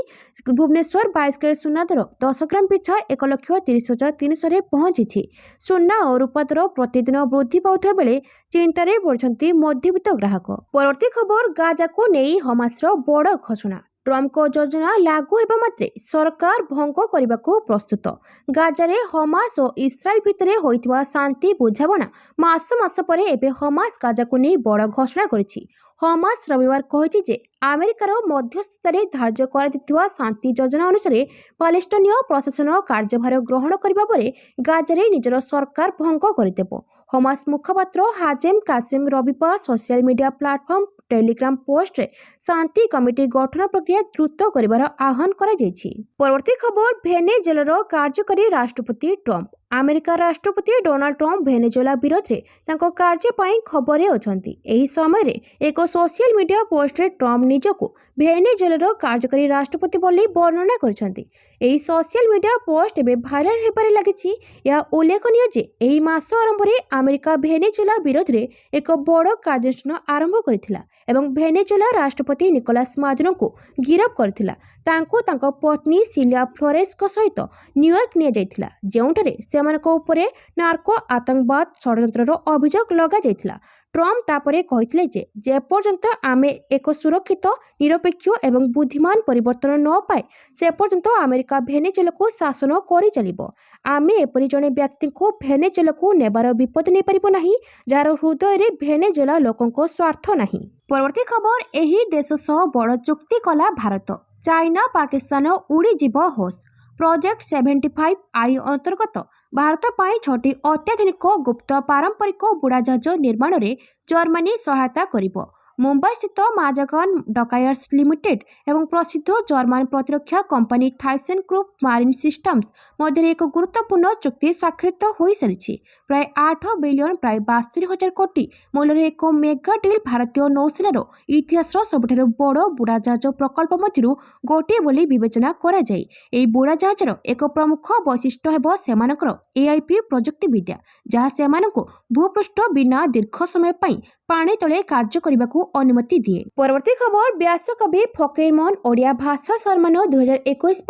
भुवनेश्वर 22 कैरेट सुना दर 10 ग्राम पिछा 1,30,300 रे पहुंची। सुना और रूपा दर प्रतिदिन वृद्धि पाउଥିବା बेले चिंतार बढ़छंती मध्यवित्त ग्राहक। परवर्ती खबर गाजा को नहीं हमासर बड़ घोषणा। ट्रम्प को योजना लागू हेबा मात्रे सरकार भंग करने को प्रस्तुत। गाजारे हमास और इस्राएल भितर होइथिबा शांति बुझामणा मास परे एबे हमास गाजा को नहीं बड़ घोषणा करिछि। हमास रविवार कहिछि जे अमेरिकार मध्यस्थतारे धार्य कर शांति योजना अनुसार पालेस्टाइनीय प्रशासन कार्यभार ग्रहण करबा परे गाजारे निजर सरकार भंग करदेब। हमास मुखपात्र हाजेम कासिम रविवार social media platform Telegram post रे शांति कमिटी गठन प्रक्रिया द्रुत करिवार आह्वान करा जायछि। परवर्ती खबर भेनेजुएलार कार्यकारी राष्ट्रपति ट्रम्प। अमेरिका राष्ट्रपति डोनाल्ड ट्रम्प भेनेजुएला विरोध रे तांको कार्य पई खबरे अछंती। एही समय रे एक सोशल मीडिया पोस्ट रे ट्रम्प निजको भेनेजुएलार कार्यकारी राष्ट्रपति बोली वर्णना करछंती। एही सोशल मीडिया पोस्ट एबे भाइराल हेबारे लागिछि। या उल्लेखनीय जे एही मास आरंभ रे अमेरिका भेनेजुएला विरोध रे एक बड़ कार्यानुष्ठान आरंभ करथिला एवं भेनेजुएला राष्ट्रपति निकोलास मादुरो को गिरफ करथिला। तांको तांको पत्नी सिलिया फ्लोरेस को सहित न्यूयॉर्क निया जायथिला, जेउंठारे सेमानक उपरे नार्को आतंकवाद षड्यंत्रर अभियोग लगा जायथिला। ट्रम्प तापरे कहिथिले जे जेपर्यंत आमे एक सुरक्षित निरपेक्ष एवं बुद्धिमान परिवर्तन न पाए से पर्यंत अमेरिका भेनेजुएला को शासन करि चलिबो। आमे एपरि जणे व्यक्ति को भेनेजुएला को नेबार विपद नै परिबो नाही जार हृदय रे भेनेजुएला लोकंको स्वार्थ नाही। परवर्ती खबर एही देश सह बड़ चुक्ति कला भारत। चाइना पाकिस्तान उड़ी जीव होश। प्रोजेक्ट 75 आई अंतर्गत भारत पाई 6टी अत्याधुनिक गुप्त पारंपरिक बुड़ाजाहाज निर्माण में जर्मनी सहायता करिबो। मुंबई स्थित माजागन डकायर्स लिमिटेड एवं प्रसिद्ध जर्मन प्रतिरक्षा कंपनी थाइसेन ग्रुप मारिन सिस्टम्स मध्य एक गुरुत्वपूर्ण चुक्ति स्वाक्षरित हो सारी। प्राय 8 बिलियन प्राय 72,000 कोटी मूल्य एक मेगा डिल भारतीय नौसेनार इतिहास सबुठारु बड़ बुड़ाजाहाज प्रकल्प मध्य गोटे बोली विवेचना करा जाय। एही बुड़ाजाहाजर एक प्रमुख वैशिष्ट्य हेबो सेमानकर एआईपी प्रजुक्ति विद्या, जहाँ सेमानकु भूपृष्ठ बिना दीर्घ समय पई पानी तले कार्य करने अनुमति दिए। परवर्ती खबर व्यासकवि फकीरमोहन ओडिया भाषा सम्मान 2021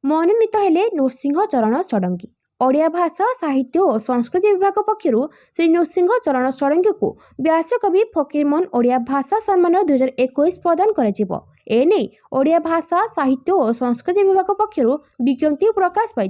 मनोनीत हेले नृसिंह चरण षडंगी। ओडिया भाषा साहित्य और संस्कृति विभाग पक्षरु श्री नृसिंह चरण षडंगी को व्यासकवि फकीरमोहन ओडिया भाषा सम्मान 2021 प्रदान कर एने ओडिया भाषा साहित्य और संस्कृति विभाग पक्षरु विज्ञप्ति प्रकाश पाई।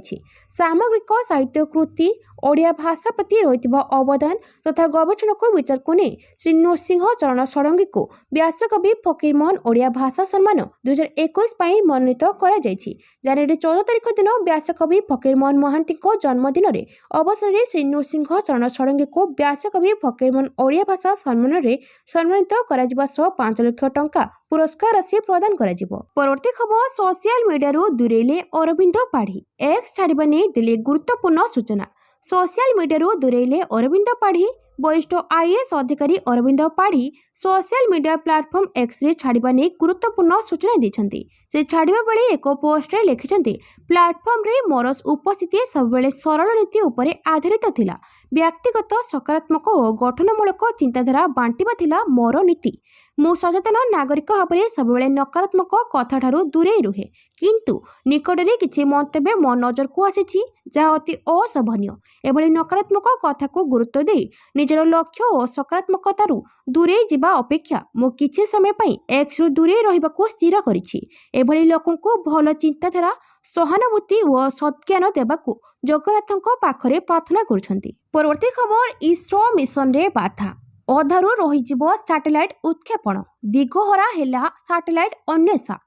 सामग्रिक साहित्य कृति ओडिया भाषा प्रति रहिथिबा अवदान तथा गवेषणा को विचार को नहीं श्री नृसिंह चरण षडंगी को व्यासकवि फकीरमोहन ओडिया भाषा सम्मान 2021 मनोनीत करा जायछि। जनवरी 14 तारिख दिन व्यासकवि फकीरमोहन महांती को जन्मदिन रे अवसर में श्री नृसिंह चरण षडंगी को व्यासकवि फकीरमोहन ओडिया भाषा सम्मान रे सम्मानित करा जिबा सह 5 लाख टंका पुरस्कार राशि प्रदान करा जिवो। परवर्ती खबर सोशल मीडिया रो दूरेले अरविंद पाढ़ी। एक्स छाड़िबा नै देले गुरुत्वपूर्ण सूचना। सोशल मीडिया रो दूरेले अरविंद पाढ़ी। वरिष्ठ आईएएस अधिकारी Arvind Padhi social media platform X रे छाड़िबा नै गुरुत्वपूर्ण सूचना दैछन्ती। से छाड़िबा बेले एक पोस्ट रे लिखिछन्ती, प्लेटफॉर्म रे मोर उपस्थिति सब बेले सरल नीति उपरे आधारित थिला। व्यक्तिगत सकारात्मक और गठनमूलक चिंताधारा बांटिबा थिला मोर नीति। मु सचेतन नागरिक भाव में सब बेले नकारात्मक कथा ठारू दूरे रुहे, किंतु निकटरे किछि मंतव्य मो नजर को आसीछि जहाँ अति अशोभनीय। एभली नकारात्मक कथा को गुरुत्व दे निजर लक्ष्य और सकारात्मकतारू दूरे जिबा अपेक्षा मु किछि समय पई एक्स रु दूरे रहिबाकू स्थिर करिछि। एभली लोकंकु भल चिंताधारा सहानुभूति और सत्ज्ञान देबाकू जगन्नाथଙ୍କ पाखरे प्रार्थना करुछन्ति। परवर्ती खबर इसरो मिशन रे बाधा। अधारू रहीजिब सैटेलाइट उत्क्षेपण। दिगहरा हेला सैटेलाइट अन्वेषा।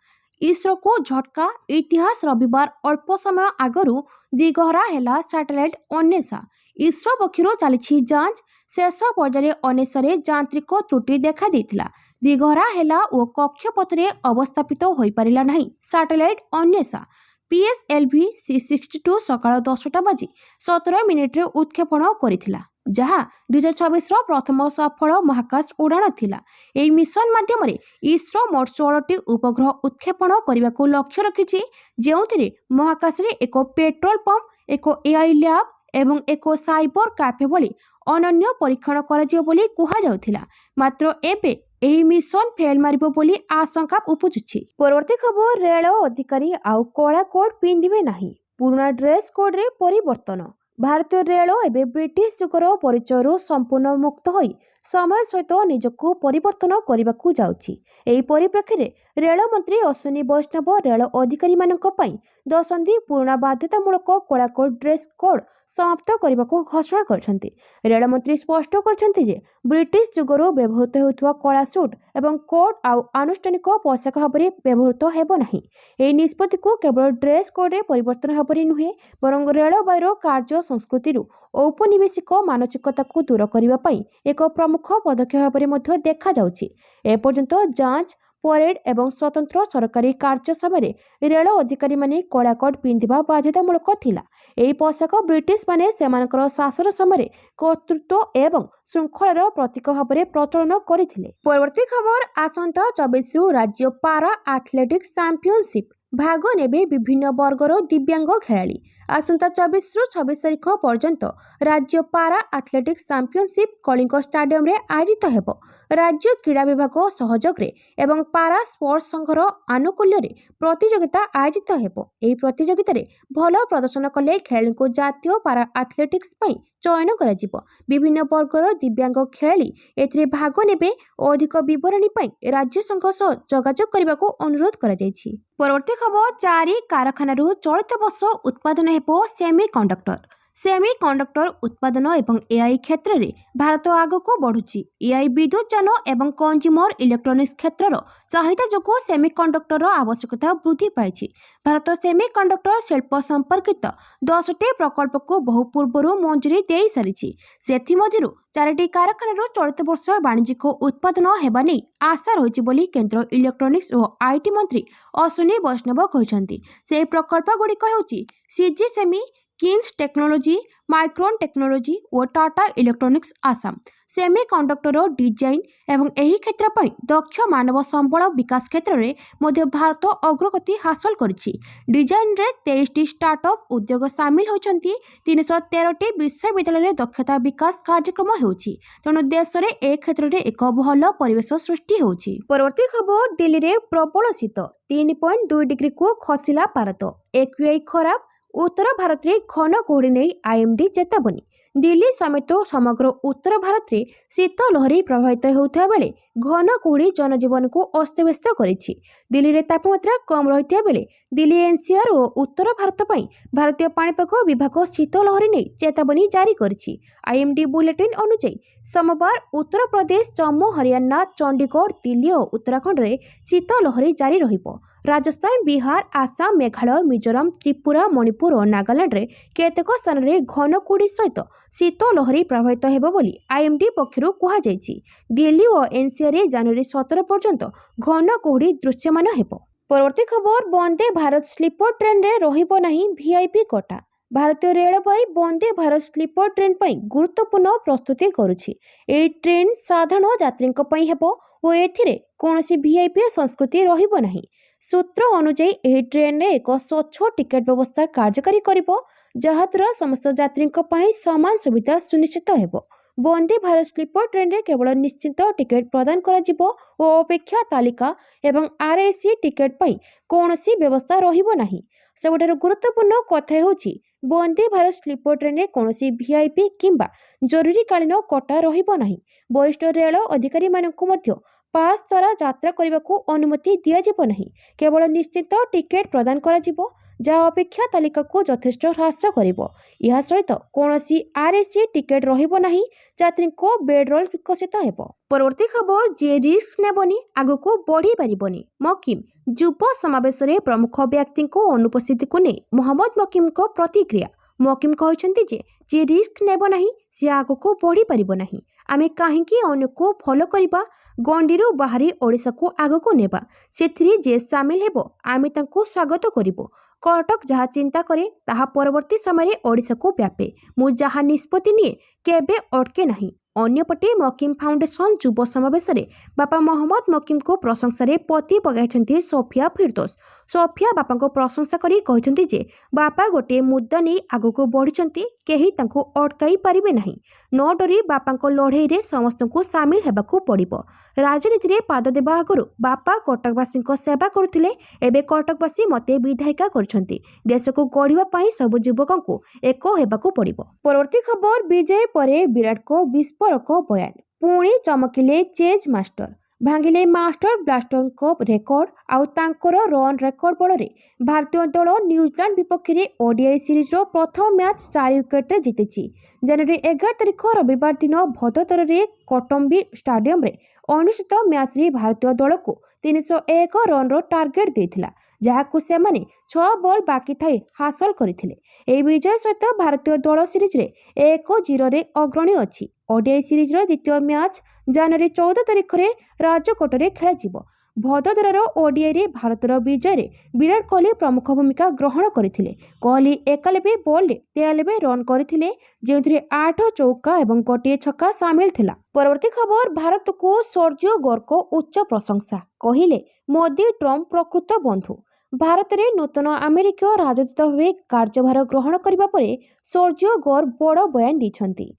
इसरो को झटका। इतिहास रविवार अल्प समय आगरू दिगहरा हेला सैटेलाइट अन्वेषा। इसरो पक्षरु चली जांच। शेष पर्यायर अन्वेषण यांत्रिक त्रुटि देखा देथिला। दिगहरा हेला और कक्षपथ रे अवस्थापित होई परिला नहीं सैटेलाइट अन्वेषा। PSLV C62 ସକାଳ 10ଟା ବାଜି 17 ମିନିଟ୍ରେ ଉତ୍କ୍ଷେପଣ କରିଥିଲା, ଯାହା 2026ର ପ୍ରଥମ ସଫଳ ମହାକାଶ ଉଡ଼ାଣ ଥିଲା। ଏହି ମିଶନ ମାଧ୍ୟମରେ ଇସ୍ରୋ ମୋଟ 16ଟି ଉପଗ୍ରହ ଉତ୍କ୍ଷେପଣ କରିବାକୁ ଲକ୍ଷ୍ୟ ରଖିଛି, ଯେଉଁଥିରେ ମହାକାଶରେ ଏକ ପେଟ୍ରୋଲ ପମ୍ପ, ଏକ AI ଲ୍ୟାବ୍ ଏବଂ ଏକ ସାଇବର କ୍ୟାଫେ ଭଳି ଅନନ୍ୟ ପରୀକ୍ଷଣ କରାଯିବ ବୋଲି କୁହାଯାଉଥିଲା। ମାତ୍ର ଏବେ ଏହି ମିଶନ ଫେଲ୍ ମାରିବ ବୋଲି ଆଶଙ୍କା ଉପୁଜୁଛି। ପରବର୍ତ୍ତୀ ଖବର, ରେଳ ଅଧିକାରୀ ଆଉ କଳା କୋଡ୍ ପିନ୍ଧିବେ ନାହିଁ, ପୁରୁଣା ଡ୍ରେସ୍ କୋଡ୍ରେ ପରିବର୍ତ୍ତନ। ଭାରତୀୟ ରେଳ ଏବେ ବ୍ରିଟିଶ ଯୁଗର ପରିଚୟରୁ ସମ୍ପୂର୍ଣ୍ଣ ମୁକ୍ତ ହୋଇ ସମୟ ସହିତ ନିଜକୁ ପରିବର୍ତ୍ତନ କରିବାକୁ ଯାଉଛି। ଏହି ପରିପ୍ରେକ୍ଷୀରେ ରେଳମନ୍ତ୍ରୀ ଅଶ୍ୱିନୀ ବୈଷ୍ଣବ ରେଳ ଅଧିକାରୀମାନଙ୍କ ପାଇଁ ଦଶନ୍ଧି ପୁରୁଣା ବାଧ୍ୟତାମୂଳକ କଳା କୋଡ୍ ଡ୍ରେସ୍ କୋଡ୍ ସମାପ୍ତ କରିବାକୁ ଘୋଷଣା କରିଛନ୍ତି। ରେଳମନ୍ତ୍ରୀ ସ୍ପଷ୍ଟ କରିଛନ୍ତି ଯେ ବ୍ରିଟିଶ ଯୁଗରୁ ବ୍ୟବହୃତ ହେଉଥିବା କଳା ସୁଟ୍ ଏବଂ କୋଟ୍ ଆଉ ଆନୁଷ୍ଠାନିକ ପୋଷାକ ଭାବରେ ବ୍ୟବହୃତ ହେବ ନାହିଁ। ଏହି ନିଷ୍ପତ୍ତିକୁ କେବଳ ଡ୍ରେସ୍ କୋଡ୍ରେ ପରିବର୍ତ୍ତନ ଭାବରେ ନୁହେଁ, ବରଂ ରେଳବାଇର କାର୍ଯ୍ୟ ସଂସ୍କୃତିରୁ ଔପନିବେଶିକ ମାନସିକତାକୁ ଦୂର କରିବା ପାଇଁ ଏକ ପ୍ରମୁଖ ପଦକ୍ଷେପ ଭାବରେ ମଧ୍ୟ ଦେଖାଯାଉଛି। ଏପର୍ଯ୍ୟନ୍ତ ଯାଞ୍ଚ, ପରେଡ୍ ଏବଂ ସ୍ୱତନ୍ତ୍ର ସରକାରୀ କାର୍ଯ୍ୟ ସମୟରେ ରେଳ ଅଧିକାରୀମାନେ କଳା କୋଡ୍ ପିନ୍ଧିବା ବାଧ୍ୟତାମୂଳକ ଥିଲା। ଏହି ପୋଷାକ ବ୍ରିଟିଶମାନେ ସେମାନଙ୍କର ଶାସନ ସମୟରେ କର୍ତ୍ତୃତ୍ୱ ଏବଂ ଶୃଙ୍ଖଳାର ପ୍ରତୀକ ଭାବରେ ପ୍ରଚଳନ କରିଥିଲେ। ପରବର୍ତ୍ତୀ ଖବର, ଆସନ୍ତା 24ରୁ ରାଜ୍ୟ ପାରା ଆଥଲେଟିକ୍ସ ଚାମ୍ପିଅନସିପ୍ ଭାଗ ନେବେ ବିଭିନ୍ନ ବର୍ଗର ଦିବ୍ୟାଙ୍ଗ ଖେଳାଳି। ଆସନ୍ତା 24ରୁ 26 ତାରିଖ ପର୍ଯ୍ୟନ୍ତ ରାଜ୍ୟ ପାରା ଆଥଲେଟିକ୍ସ ଚାମ୍ପିଅନସିପ୍ କଳିଙ୍ଗ ଷ୍ଟାଡିୟମରେ ଆୟୋଜିତ ହେବ। ରାଜ୍ୟ କ୍ରୀଡ଼ା ବିଭାଗ ସହଯୋଗରେ ଏବଂ ପାରା ସ୍ପୋର୍ଟସ ସଂଘର ଆନୁକୂଲ୍ୟରେ ପ୍ରତିଯୋଗିତା ଆୟୋଜିତ ହେବ। ଏହି ପ୍ରତିଯୋଗିତାରେ ଭଲ ପ୍ରଦର୍ଶନ କଲେ ଖେଳାଳିଙ୍କୁ ଜାତୀୟ ପାରା ଆଥଲେଟିକ୍ସ ପାଇଁ ଚୟନ କରାଯିବ। ବିଭିନ୍ନ ବର୍ଗର ଦିବ୍ୟାଙ୍ଗ ଖେଳାଳି ଏଥିରେ ଭାଗ ନେବେ ଓ ଅଧିକ ବିବରଣୀ ପାଇଁ ରାଜ୍ୟ ସଂଘ ସହ ଯୋଗାଯୋଗ କରିବାକୁ ଅନୁରୋଧ କରାଯାଇଛି। ପରବର୍ତ୍ତୀ ଖବର, 4 କାରଖାନାରୁ ଚଳିତ ବର୍ଷ ଉତ୍ପାଦନ ହେବ ସେମି କଣ୍ଡକ୍ଟର। ସେମି କଣ୍ଡକ୍ଟର ଉତ୍ପାଦନ ଏବଂ AI କ୍ଷେତ୍ରରେ ଭାରତ ଆଗକୁ ବଢ଼ୁଛି। AI ବିଦ୍ୟୁତ୍ ଯାନ ଏବଂ କଞ୍ଜ୍ୟୁମର ଇଲେକ୍ଟ୍ରୋନିକ୍ସ କ୍ଷେତ୍ରର ଚାହିଦା ଯୋଗୁଁ ସେମି କଣ୍ଡକ୍ଟରର ଆବଶ୍ୟକତା ବୃଦ୍ଧି ପାଇଛି। ଭାରତ ସେମି କଣ୍ଡକ୍ଟର ଶିଳ୍ପ ସମ୍ପର୍କିତ 10ଟି ପ୍ରକଳ୍ପକୁ ବହୁ ପୂର୍ବରୁ ମଞ୍ଜୁରୀ ଦେଇସାରିଛି। ସେଥିମଧ୍ୟରୁ 4ଟି କାରଖାନାରୁ ଚଳିତ ବର୍ଷ ବାଣିଜ୍ୟିକ ଉତ୍ପାଦନ ହେବା ନେଇ ଆଶା ରହିଛି ବୋଲି କେନ୍ଦ୍ର ଇଲେକ୍ଟ୍ରୋନିକ୍ସ ଓ IT ମନ୍ତ୍ରୀ ଅଶ୍ୱିନୀ ବୈଷ୍ଣବ କହିଛନ୍ତି। ସେହି ପ୍ରକଳ୍ପଗୁଡ଼ିକ ହେଉଛି CG ସେମି, କିନ୍ସ ଟେକ୍ନୋଲୋଜି, ମାଇକ୍ରୋନ୍ ଟେକ୍ନୋଲୋଜି ଓ ଟାଟା ଇଲେକ୍ଟ୍ରୋନିକ୍ସ ଆସାମ। ସେମି କଣ୍ଡକ୍ଟର ଡିଜାଇନ୍ ଏବଂ ଏହି କ୍ଷେତ୍ର ପାଇଁ ଦକ୍ଷ ମାନବ ସମ୍ବଳ ବିକାଶ କ୍ଷେତ୍ରରେ ମଧ୍ୟ ଭାରତ ଅଗ୍ରଗତି ହାସଲ କରିଛି। ଡିଜାଇନ୍ରେ 23ଟି ଷ୍ଟାର୍ଟଅପ୍ ଉଦ୍ୟୋଗ ସାମିଲ ହୋଇଛନ୍ତି। 313ଟି ବିଶ୍ୱବିଦ୍ୟାଳୟରେ ଦକ୍ଷତା ବିକାଶ କାର୍ଯ୍ୟକ୍ରମ ହେଉଛି। ତେଣୁ ଦେଶରେ ଏ କ୍ଷେତ୍ରରେ ଏକ ଭଲ ପରିବେଶ ସୃଷ୍ଟି ହେଉଛି। ପରବର୍ତ୍ତୀ ଖବର, ଦିଲ୍ଲୀରେ ପ୍ରବଳ ଶୀତ, 3.2 ଡିଗ୍ରୀକୁ ଖସିଲା ପାରଦ। AQI ଖରାପ, ଉତ୍ତର ଭାରତରେ ଘନ କୁହୁଡ଼ି ନେଇ IMD ଚେତାବନୀ। ଦିଲ୍ଲୀ ସମେତ ସମଗ୍ର ଉତ୍ତର ଭାରତରେ ଶୀତ ଲହରୀ ପ୍ରବାହିତ ହେଉଥିବା ବେଳେ ଘନ କୁହୁଡ଼ି ଜନଜୀବନକୁ ଅସ୍ତବ୍ୟସ୍ତ କରିଛି। ଦିଲ୍ଲୀରେ ତାପମାତ୍ରା କମ୍ ରହିଥିବା ବେଳେ ଦିଲ୍ଲୀ NCR ଓ ଉତ୍ତର ଭାରତ ପାଇଁ ଭାରତୀୟ ପାଣିପାଗ ବିଭାଗ ଶୀତ ଲହରୀ ନେଇ ଚେତାବନୀ ଜାରି କରିଛି। IMD ବୁଲେଟିନ୍ ଅନୁଯାୟୀ ସୋମବାର ଉତ୍ତରପ୍ରଦେଶ, ଜମ୍ମୁ, ହରିୟାଣା, ଚଣ୍ଡିଗଡ଼, ଦିଲ୍ଲୀ ଓ ଉତ୍ତରାଖଣ୍ଡରେ ଶୀତ ଲହରୀ ଜାରି ରହିବ। ରାଜସ୍ଥାନ, ବିହାର, ଆସାମ, ମେଘାଳୟ, ମିଜୋରାମ, ତ୍ରିପୁରା, ମଣିପୁର ଓ ନାଗାଲାଣ୍ଡରେ କେତେକ ସ୍ଥାନରେ ଘନ କୁହୁଡ଼ି ସହିତ ଶୀତ ଲହରୀ ପ୍ରବାହିତ ହେବ ବୋଲି IMD ପକ୍ଷରୁ କୁହାଯାଇଛି। ଦିଲ୍ଲୀ ଓ NCRରେ ଜାନୁଆରୀ 17 ପର୍ଯ୍ୟନ୍ତ ଘନ କୁହୁଡ଼ି ଦୃଶ୍ୟମାନ ହେବ। ପରବର୍ତ୍ତୀ ଖବର, ବନ୍ଦେ ଭାରତ ସ୍ଲିପର ଟ୍ରେନ୍ରେ ରହିବ ନାହିଁ VIP କୋଟା। ଭାରତୀୟ ରେଳବାଇ ବନ୍ଦେ ଭାରତ ସ୍ଲିପର ଟ୍ରେନ୍ ପାଇଁ ଗୁରୁତ୍ୱପୂର୍ଣ୍ଣ ପ୍ରସ୍ତୁତି କରୁଛି। ଏହି ଟ୍ରେନ୍ ସାଧାରଣ ଯାତ୍ରୀଙ୍କ ପାଇଁ ହେବ ଓ ଏଥିରେ କୌଣସି VIP ସଂସ୍କୃତି ରହିବ ନାହିଁ। ସୂତ୍ର ଅନୁଯାୟୀ ଏହି ଟ୍ରେନ୍ରେ ଏକ ସ୍ୱଚ୍ଛ ଟିକେଟ୍ ବ୍ୟବସ୍ଥା କାର୍ଯ୍ୟକାରୀ କରିବ, ଯାହାଦ୍ୱାରା ସମସ୍ତ ଯାତ୍ରୀଙ୍କ ପାଇଁ ସମାନ ସୁବିଧା ସୁନିଶ୍ଚିତ ହେବ। ବନ୍ଦେ ଭାରତ ସ୍ଲିପର ଟ୍ରେନ୍ରେ କେବଳ ନିଶ୍ଚିତ ଟିକେଟ୍ ପ୍ରଦାନ କରାଯିବ ଓ ଅପେକ୍ଷା ତାଲିକା ଏବଂ RAC ଟିକେଟ୍ ପାଇଁ କୌଣସି ବ୍ୟବସ୍ଥା ରହିବ ନାହିଁ। ସବୁଠାରୁ ଗୁରୁତ୍ୱପୂର୍ଣ୍ଣ କଥା ହେଉଛି ବନ୍ଦେ ଭାରତ ସ୍ଲିପର ଟ୍ରେନ୍ରେ କୌଣସି VIP କିମ୍ବା ଜରୁରୀକାଳୀନ କୋଟା ରହିବ ନାହିଁ। ବରିଷ୍ଠ ରେଳ ଅଧିକାରୀମାନଙ୍କୁ ମଧ୍ୟ ପାସ୍ ଦ୍ୱାରା ଯାତ୍ରା କରିବାକୁ ଅନୁମତି ଦିଆଯିବ ନାହିଁ। କେବଳ ନିଶ୍ଚିତ ଟିକେଟ୍ ପ୍ରଦାନ କରାଯିବ, ଯାହା ଅପେକ୍ଷା ତାଲିକାକୁ ଯଥେଷ୍ଟ ହ୍ରାସ କରିବ। ଏହା ସହିତ କୌଣସି RAC ଟିକେଟ୍ ରହିବ ନାହିଁ। ଯାତ୍ରୀଙ୍କ ବେଡ୍ ରୋଲ୍ ବିକଶିତ ହେବ। ପରବର୍ତ୍ତୀ ଖବର, ଯିଏ ରିସ୍କ ନେବନି ଆଗକୁ ବଢ଼ି ପାରିବନି। ମକିମ୍ ଯୁବ ସମାବେଶରେ ପ୍ରମୁଖ ବ୍ୟକ୍ତିଙ୍କ ଅନୁପସ୍ଥିତିକୁ ନେଇ ମହମ୍ମଦ ମକିମ୍ଙ୍କ ପ୍ରତିକ୍ରିୟା। ମକିମ୍ କହିଛନ୍ତି ଯେ ଯିଏ ରିସ୍କ ନେବ ନାହିଁ ସେ ଆଗକୁ ବଢ଼ିପାରିବ ନାହିଁ। ଆମେ କାହିଁକି ଅନ୍ୟକୁ ଫଲୋ କରିବା, ଗଣ୍ଡିରୁ ବାହାରି ଓଡ଼ିଶାକୁ ଆଗକୁ ନେବା। ସେଥିରେ ଯିଏ ସାମିଲ ହେବ ଆମେ ତାଙ୍କୁ ସ୍ୱାଗତ କରିବୁ। कटक जहाँ चिंता करे ताहा परवर्ती समय ओडिशा को व्यापे मु जहाँ निष्पत्ति निए केबे अटके नहीं। अन्यपटे मकिम फाउंडेशन युव समावेश बापा मोहम्मद मकिम को प्रशंसा पति पकाई सोफिया फिरदोस। सोफिया बापा को प्रशंसा करी कहते जे बापा गोटे मुद्दा नहीं आगको बढ़ी केही तांको अटकाई पारिबे नहीं। न डरी बापा लड़ई रे समस्त को सामिल हेबाकू पड़िबो। राजनीति रे पाद देबा आगरु बापा कटकवासी सेवा करुथिले एबे कटकवासी मते विधायिका करछंती। देश को गढ़िबा पई सब युवकों को एक हेबाकू पड़िबो। परवर्ती खबर विजय परे विराट को विस्फोरक बयान पुणी चमकिले चेज मास्टर भांगिले मास्टर ब्लास्टर को रेकर्ड आउ तांकर रन रेकर्ड बल भारतीय दल न्यूजीलैंड विपक्ष में ओडीआई सीरीज प्रथम मैच 4 विकेट जीति। जनवरी 11 तारिख रविवार दिन भदोदर कटम्बी स्टाडियम रे अनुष्ठित मैच रे भारतीय दल को 301 रन टार्गेट देथिला जहाकू सेमाने 6 बॉल बाकी थाई हासिल करथिले। एही विजय सहित भारतीय दल सीरीज रे 1-0 रे अग्रणी अछि। ओडीआई सीरीज रो द्वितीय मैच जनवरी 14 तारिख रे राजकोट रे खेला जिवो। भदोदरार ओडीआई रे भारतर विजय रे विराट कोहली प्रमुख भूमिका ग्रहण करथिले। कोहली 91 बॉल रे 93 रन करथिले जेउथिरे 8 चौका एवं गोटे छक्का शामिल थिला। परवर्ती खबर भारत को सर्जियो गोर को उच्च प्रशंसा कहिले मोदी ट्रम्प प्रकृत बंधु। भारत रे नूतन अमेरिकीय राजदूत भावे कार्यभार ग्रहण करबा परे सर्जियो गोर बड़ बयान दैछंती।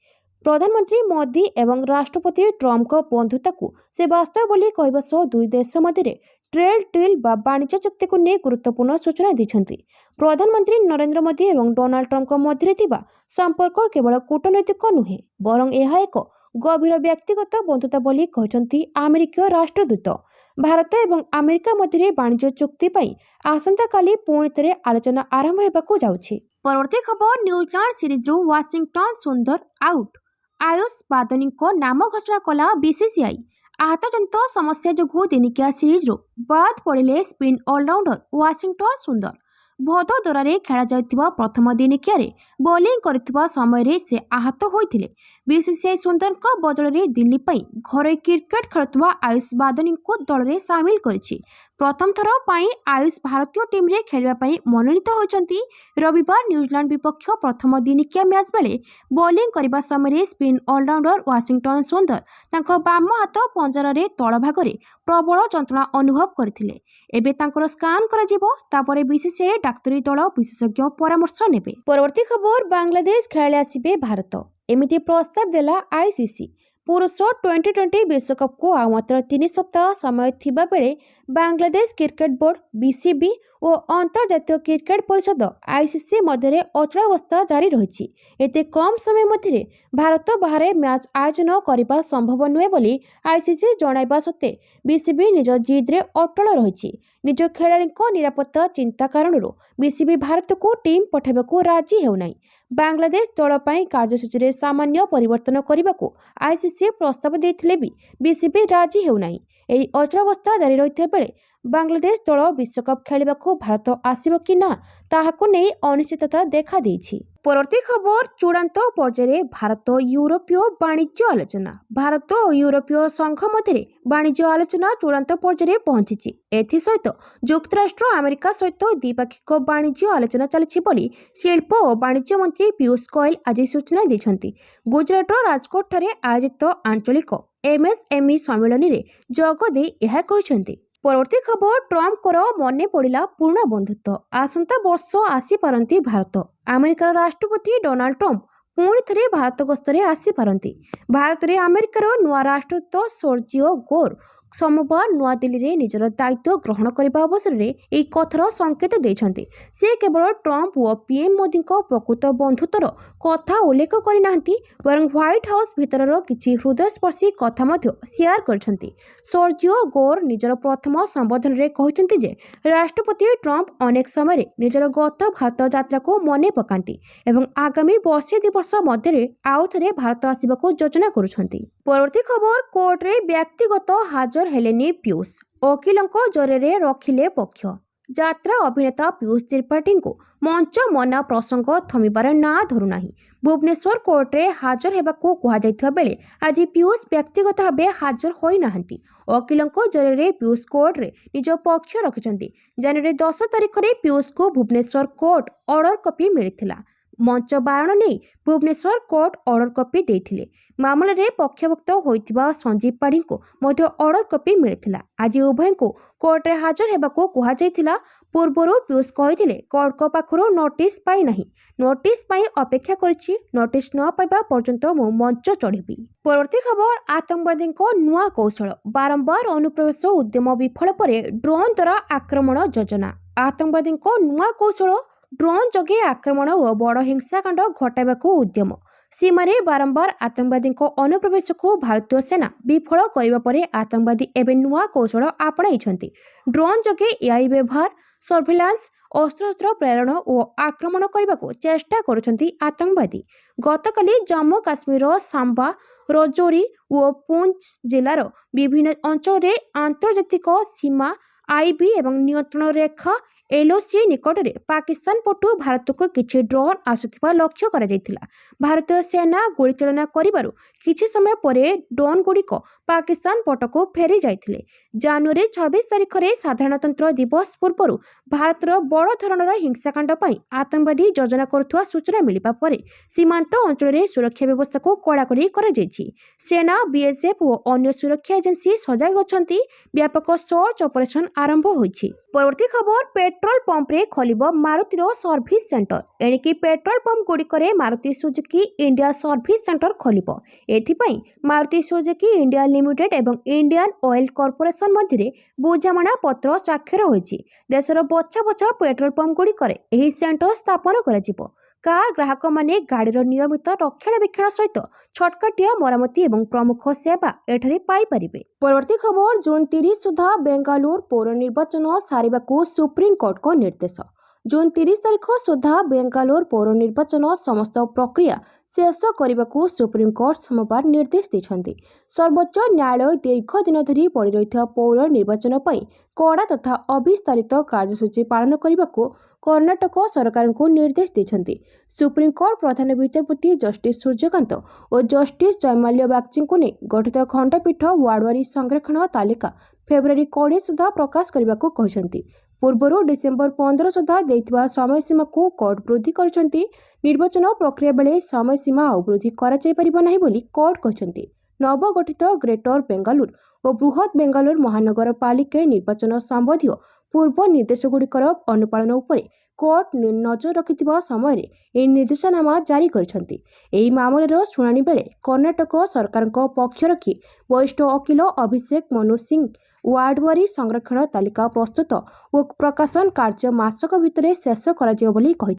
प्रधानमंत्री मोदी एवं राष्ट्रपति ट्रम्प को बंधुता को से वास्तव बोली कहबा सह दुई देश मध्य ट्रेड डील बा वाणिज्य चुक्ति को नहीं गुरुत्वपूर्ण सूचना दी। प्रधानमंत्री नरेंद्र मोदी एवं डोनाल्ड ट्रम्प मध्य संपर्क केवल कूटनैतिक नुहे बरं यह एक गभीर व्यक्तिगत बंधुता बोली कहते अमेरिकीय राष्ट्रदूत। भारत एवं अमेरिका मध्य वाणिज्य चुक्ति पाई आसंता काली पुणी थे आलोचना आरंभ होगाकू जाउछि। परवर्ती खबर न्यूजीलैंड सीरीज रु वाशिंगटन सुंदर आउट आयुष बादनी को नाम घोषणा कला बीसीसीआई। आहतजनित समस्या जोगु दिनिकिया सीरीज रु बाद पड़े स्पिन ऑलराउंडर वाशिंगटन सुंदर। भदोदरारे खेला जायतिबा प्रथम दिनिकिया रे बॉलिंग करथिबा समय रे से आहत होइथिले। बीसीसीआई सुंदर को बदल रे दिल्ली पई घरे क्रिकेट खेलुवा आयुष बादनी को दल रे शामिल करिछि। प्रथम थर पई आयुष भारतीय टीम रे खेलवा पई मनोनीत होइचंती। रविवार न्यूजीलैंड विपक्ष प्रथम दिनिकिया मैच बेले बॉलिंग करबा समय रे स्पिन ऑलराउंडर वाशिंगटन सुंदर तांको बाम हाथ पंजर रे तळ भाग रे प्रबल जंत्रणा अनुभव करथिले। एबे तांकर स्कान करा जिवो तापरे बीसीसीआई डाक्तरी दल विशेषज्ञ परामर्श नेबे। परवर्ती खबर बांग्लादेश खेलाड़ी आसिबे भारत एमिति प्रस्ताव देला आईसीसी। पुरुष टी20 विश्वकप को आ मात्र 3 सप्ताह समय थिबा बेले बांग्लादेश क्रिकेट बोर्ड बीसीबी और अंतर्जातीय क्रिकेट परिषद आईसीसी मध्य अचलावस्था जारी रही। एते कम समय मध्य भारत बाहर मैच आयोजन करने संभव नुहे बोली आईसीसी जणाइबा सत्वे बीसीबी निज जिद रे अटल रही। निज खेलाड़ी निरापत्ता चिंता कारण बीसीबी भारत को टीम पठाइबाकू राजी हेउनाई। बांग्लादेश दल पई कार्यसूची रे सामान्य परिवर्तन करने को आईसीसी प्रस्ताव देथिले भी बीसीबी राजी हेउनाई। एही अचलावस्था जारी रही बेले बांग्लादेश दल विश्वकप खेलिबाकू भारत आसिबो कि ना ताहाकू नै अनिश्चितता देखा देछि। परवर्ती खबर चूड़ांत पर्याय भारत यूरोपीय वाणिज्य आलोचना। भारत और यूरोपीय संघ मध्य वाणिज्य आलोचना चूड़ांत पर्याय पहुंची। एथि सहित युक्तराष्ट्र अमेरिका सहित द्विपाक्षिक वाणिज्य आलोचना चली बोली शिल्प और वाणिज्य मंत्री पीयूष गोयल आज सूचना दैछंती। गुजरात राजकोट ठारे आयोजित आंचलिक एमएसएमई सम्मेलन में जोगदे यह कहते। परवर्ती खबर ट्रम्प को मने पड़ा पुराना बंधुत्व आसंता वर्ष आसी पारंती भारत। अमेरिकार राष्ट्रपति डोनाल्ड ट्रम्प पुणी थे भारत गस्तरे आसी पारंती। भारत में अमेरिकार नुआ राष्ट्रदूत सर्जियो गोर सोमवार नुआ दिल्ली रे निजर दायित्व ग्रहण करने अवसर में एक कथार संकेत देछंती। से केवल ट्रम्प और पीएम मोदी प्रकृत बंधुत्वर कथा उल्लेख करना बरं व्हाइट हाउस भीतर किछि हृदयस्पर्शी कथा शेयर करछंती। सर्जियो गोर निजर प्रथम संबोधन रे कहते जे राष्ट्रपति ट्रम्प अनेक समय निजर गत भारत यात्रा को मने पकांती एवं आगामी वर्षे 2 वर्ष मध्य आउ थे भारत आसवाक योजना करुछंती। परवर्ती खबर कोर्ट रे व्यक्तिगत हाजर हेलेनी पीयूष वकिलों जरिए रखिले पक्ष। ଯାତ୍ରା ଅଭିନେତା ପୀୟୁଷ ତ୍ରିପାଠୀଙ୍କୁ ମଞ୍ଚ ମନା ପ୍ରସଙ୍ଗ ଥମିବାର ନାଁ ଧରୁନାହିଁ। ଭୁବନେଶ୍ୱର କୋର୍ଟରେ ହାଜର ହେବାକୁ କୁହାଯାଇଥିବା ବେଳେ ଆଜି ପୀୟୁଷ ବ୍ୟକ୍ତିଗତ ଭାବେ ହାଜର ହୋଇନାହାନ୍ତି। ଓକିଲଙ୍କ ଜରିଆରେ ପୀୟୁଷ କୋର୍ଟରେ ନିଜ ପକ୍ଷ ରଖିଛନ୍ତି। ଜାନୁଆରୀ 10 ତାରିଖରେ ପୀୟୁଷଙ୍କୁ ଭୁବନେଶ୍ୱର କୋର୍ଟ ଅର୍ଡର କପି ମିଳିଥିଲା। ମଞ୍ଚ ବାରଣ ନେଇ ଭୁବନେଶ୍ୱର କୋର୍ଟ ଅର୍ଡର କପି ଦେଇଥିଲେ। ମାମଲାରେ ପକ୍ଷଭୁକ୍ତ ହୋଇଥିବା ସଞ୍ଜୀବ ପାଢ଼ୀଙ୍କୁ ମଧ୍ୟ ଅର୍ଡର କପି ମିଳିଥିଲା। ଆଜି ଉଭୟଙ୍କୁ କୋର୍ଟରେ ହାଜର ହେବାକୁ କୁହାଯାଇଥିଲା। ପୂର୍ବରୁ ପୀୟୁଷ କହିଥିଲେ କୋର୍ଟଙ୍କ ପାଖରୁ ନୋଟିସ୍ ପାଇନାହିଁ, ନୋଟିସ୍ ପାଇଁ ଅପେକ୍ଷା କରିଛି, ନୋଟିସ୍ ନ ପାଇବା ପର୍ଯ୍ୟନ୍ତ ମୁଁ ମଞ୍ଚ ଚଢ଼ିବି। ପରବର୍ତ୍ତୀ ଖବର, ଆତଙ୍କବାଦୀଙ୍କ ନୂଆ କୌଶଳ, ବାରମ୍ବାର ଅନୁପ୍ରବେଶ ଉଦ୍ୟମ ବିଫଳ ପରେ ଡ୍ରୋନ୍ ଦ୍ୱାରା ଆକ୍ରମଣ ଯୋଜନା। ଆତଙ୍କବାଦୀଙ୍କ ନୂଆ କୌଶଳ, ଡ୍ରୋନ୍ ଯୋଗେ ଆକ୍ରମଣ ଓ ବଡ଼ ହିଂସାକାଣ୍ଡ ଘଟାଇବାକୁ ଉଦ୍ୟମ। ସୀମାରେ ବାରମ୍ବାର ଆତଙ୍କବାଦୀଙ୍କ ଅନୁପ୍ରବେଶକୁ ଭାରତୀୟ ସେନା ବିଫଳ କରିବା ପରେ ଆତଙ୍କବାଦୀ ଏବେ ନୂଆ କୌଶଳ ଆପଣାଇଛନ୍ତି। ଡ୍ରୋନ୍ ଯୋଗେ ଏଆଇ ବ୍ୟବହାର, ସର୍ଭେଲାନ୍ସ, ଅସ୍ତ୍ରଶସ୍ତ୍ର ପ୍ରେରଣ ଓ ଆକ୍ରମଣ କରିବାକୁ ଚେଷ୍ଟା କରୁଛନ୍ତି ଆତଙ୍କବାଦୀ। ଗତକାଲି ଜାମ୍ମୁ କାଶ୍ମୀରର ସାମ୍ବା, ରଜୌରୀ ଓ ପୁଞ୍ଚ ଜିଲ୍ଲାର ବିଭିନ୍ନ ଅଞ୍ଚଳରେ ଆନ୍ତର୍ଜାତିକ ସୀମା, ଆଇବି ଏବଂ ନିୟନ୍ତ୍ରଣ ରେଖା ଏଲ୍ଓସି ନିକଟରେ ପାକିସ୍ତାନ ପଟୁ ଭାରତକୁ କିଛି ଡ୍ରୋନ୍ ଆସୁଥିବା ଲକ୍ଷ୍ୟ କରାଯାଇଥିଲା। ଭାରତୀୟ ସେନା ଗୁଳିଚାଳନା କରିବାରୁ କିଛି ସମୟ ପରେ ଡ୍ରୋନ୍ଗୁଡ଼ିକ ପାକିସ୍ତାନ ପଟକୁ ଫେରି ଯାଇଥିଲେ। ଜାନୁଆରୀ 26 ତାରିଖରେ ସାଧାରଣତନ୍ତ୍ର ଦିବସ ପୂର୍ବରୁ ଭାରତର ବଡ଼ ଧରଣର ହିଂସାକାଣ୍ଡ ପାଇଁ ଆତଙ୍କବାଦୀ ଯୋଜନା କରୁଥିବା ସୂଚନା ମିଳିବା ପରେ ସୀମାନ୍ତ ଅଞ୍ଚଳରେ ସୁରକ୍ଷା ବ୍ୟବସ୍ଥାକୁ କଡ଼ାକଡ଼ି କରାଯାଇଛି। ସେନା, ବିଏସ୍ଏଫ୍ ଓ ଅନ୍ୟ ସୁରକ୍ଷା ଏଜେନ୍ସି ସଜାଗ ଅଛନ୍ତି। ବ୍ୟାପକ ସର୍ଚ୍ଚ ଅପରେସନ ଆରମ୍ଭ ହୋଇଛି। ପରବର୍ତ୍ତୀ ଖବର, ପେଟ୍ରୋଲ ପମ୍ପରେ ଖୋଲିବ ମାରୁତିର ସର୍ଭିସ୍ ସେଣ୍ଟର। ଏଣିକି ପେଟ୍ରୋଲ ପମ୍ପଗୁଡ଼ିକରେ Maruti Suzuki India service centre ଖୋଲିବ। ଏଥିପାଇଁ ମାରୁତି ସୁଜୁକି ଇଣ୍ଡିଆ ଲିମିଟେଡ୍ ଏବଂ ଇଣ୍ଡିଆନ୍ ଅଏଲ୍ କର୍ପୋରେସନ ମଧ୍ୟରେ ବୁଝାମଣା ପତ୍ର ସ୍ୱାକ୍ଷର ହୋଇଛି। ଦେଶର ବଛା ବଛା ପେଟ୍ରୋଲ ପମ୍ପଗୁଡ଼ିକରେ ଏହି ସେଣ୍ଟର ସ୍ଥାପନ କରାଯିବ। କାର୍ ଗ୍ରାହକମାନେ ଗାଡ଼ିର ନିୟମିତ ରକ୍ଷଣାବେକ୍ଷଣ ସହିତ ଛଟକାଟିଆ ମରାମତି ଏବଂ ପ୍ରମୁଖ ସେବା ଏଠାରେ ପାଇପାରିବେ। ପରବର୍ତ୍ତୀ ଖବର, ଜୁନ୍ 30 ସୁଦ୍ଧା ବେଙ୍ଗାଲୁରୁ ପୌର ନିର୍ବାଚନ ସାରିବାକୁ ସୁପ୍ରିମକୋର୍ଟଙ୍କ ନିର୍ଦ୍ଦେଶ। ଜୁନ୍ 30 ତାରିଖ ସୁଦ୍ଧା ବେଙ୍ଗାଲୁରୁ ପୌର ନିର୍ବାଚନ ସମସ୍ତ ପ୍ରକ୍ରିୟା ଶେଷ କରିବାକୁ ସୁପ୍ରିମକୋର୍ଟ ସୋମବାର ନିର୍ଦ୍ଦେଶ ଦେଇଛନ୍ତି। ସର୍ବୋଚ୍ଚ ନ୍ୟାୟାଳୟ ଦୀର୍ଘ ଦିନ ଧରି ପଡ଼ି ରହିଥିବା ପୌର ନିର୍ବାଚନ ପାଇଁ କଡ଼ା ତଥା ଅବିସ୍ତାରିତ କାର୍ଯ୍ୟସୂଚୀ ପାଳନ କରିବାକୁ କର୍ଣ୍ଣାଟକ ସରକାରଙ୍କୁ ନିର୍ଦ୍ଦେଶ ଦେଇଛନ୍ତି। ସୁପ୍ରିମକୋର୍ଟ ପ୍ରଧାନ ବିଚାରପତି ଜଷ୍ଟିସ୍ ସୂର୍ଯ୍ୟକାନ୍ତ ଓ ଜଷ୍ଟିସ୍ ଜୟମାଲ୍ୟ ବାଗ୍ଚୀଙ୍କୁ ନେଇ ଗଠିତ ଖଣ୍ଡପୀଠ ୱାର୍ଡୱାରୀ ସଂରକ୍ଷଣ ତାଲିକା ଫେବୃଆରୀ 20 ସୁଦ୍ଧା ପ୍ରକାଶ କରିବାକୁ କହିଛନ୍ତି। ପୂର୍ବରୁ ଡିସେମ୍ବର 15 ସୁଦ୍ଧା ଦେଇଥିବା ସମୟସୀମାକୁ କୋର୍ଟ ବୃଦ୍ଧି କରିଛନ୍ତି। ନିର୍ବାଚନ ପ୍ରକ୍ରିୟା ବେଳେ ସମୟସୀମା ଆଉ ବୃଦ୍ଧି କରାଯାଇପାରିବ ନାହିଁ ବୋଲି କୋର୍ଟ କହିଛନ୍ତି। ନବଗଠିତ ଗ୍ରେଟର ବେଙ୍ଗାଲୁରୁ ଓ ବୃହତ ବେଙ୍ଗାଲୁରୁ ମହାନଗରପାଳିକା ନିର୍ବାଚନ ସମ୍ବନ୍ଧୀୟ ପୂର୍ବ ନିର୍ଦ୍ଦେଶଗୁଡ଼ିକର ଅନୁପାଳନ ଉପରେ କୋର୍ଟ ନଜର ରଖିଥିବା ସମୟରେ ଏହି ନିର୍ଦ୍ଦେଶନାମା ଜାରି କରିଛନ୍ତି। ଏହି ମାମଲାର ଶୁଣାଣି ବେଳେ କର୍ଣ୍ଣାଟକ ସରକାରଙ୍କ ପକ୍ଷ ରଖି ବରିଷ୍ଠ ଓକିଲ ଅଭିଷେକ ମନୁ ସିଂହ ୱାର୍ଡୱାରୀ ସଂରକ୍ଷଣ ତାଲିକା ପ୍ରସ୍ତୁତ ଓ ପ୍ରକାଶନ କାର୍ଯ୍ୟ ମାସକ ଭିତରେ ଶେଷ କରାଯିବ ବୋଲି କହିଥିଲେ।